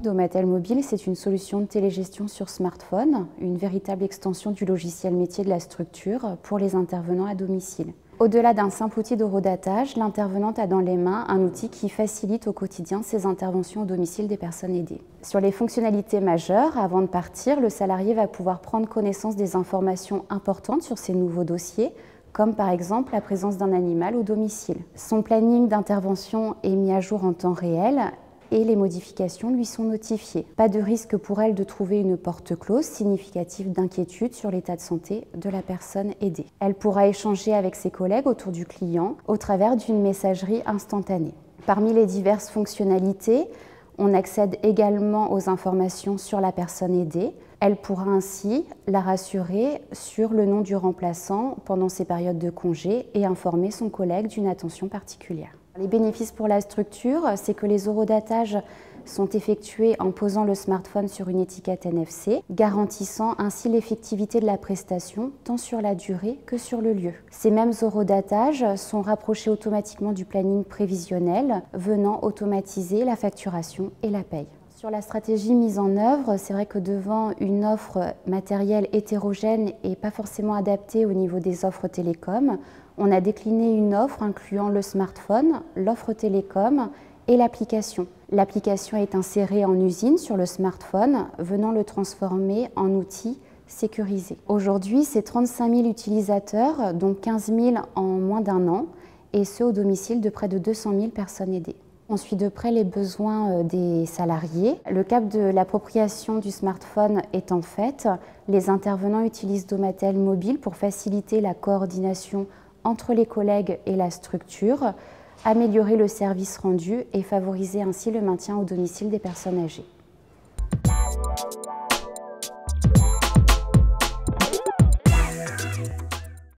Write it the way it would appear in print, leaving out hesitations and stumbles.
Domatel Mobile, c'est une solution de télégestion sur smartphone, une véritable extension du logiciel métier de la structure pour les intervenants à domicile. Au-delà d'un simple outil d'horodatage, l'intervenante a dans les mains un outil qui facilite au quotidien ses interventions au domicile des personnes aidées. Sur les fonctionnalités majeures, avant de partir, le salarié va pouvoir prendre connaissance des informations importantes sur ses nouveaux dossiers, comme par exemple la présence d'un animal au domicile. Son planning d'intervention est mis à jour en temps réel et les modifications lui sont notifiées. Pas de risque pour elle de trouver une porte close significative d'inquiétude sur l'état de santé de la personne aidée. Elle pourra échanger avec ses collègues autour du client au travers d'une messagerie instantanée. Parmi les diverses fonctionnalités, on accède également aux informations sur la personne aidée. Elle pourra ainsi la rassurer sur le nom du remplaçant pendant ses périodes de congé et informer son collègue d'une attention particulière. Les bénéfices pour la structure, c'est que les horodatages sont effectués en posant le smartphone sur une étiquette NFC, garantissant ainsi l'effectivité de la prestation tant sur la durée que sur le lieu. Ces mêmes horodatages sont rapprochés automatiquement du planning prévisionnel, venant automatiser la facturation et la paye. Sur la stratégie mise en œuvre, c'est vrai que devant une offre matérielle hétérogène et pas forcément adaptée au niveau des offres télécom, on a décliné une offre incluant le smartphone, l'offre télécom et l'application. L'application est insérée en usine sur le smartphone, venant le transformer en outil sécurisé. Aujourd'hui, c'est 35 000 utilisateurs, dont 15 000 en moins d'un an, et ce au domicile de près de 200 000 personnes aidées. On suit de près les besoins des salariés. Le cap de l'appropriation du smartphone étant fait, les intervenants utilisent Domatel Mobile pour faciliter la coordination entre les collègues et la structure, améliorer le service rendu et favoriser ainsi le maintien au domicile des personnes âgées.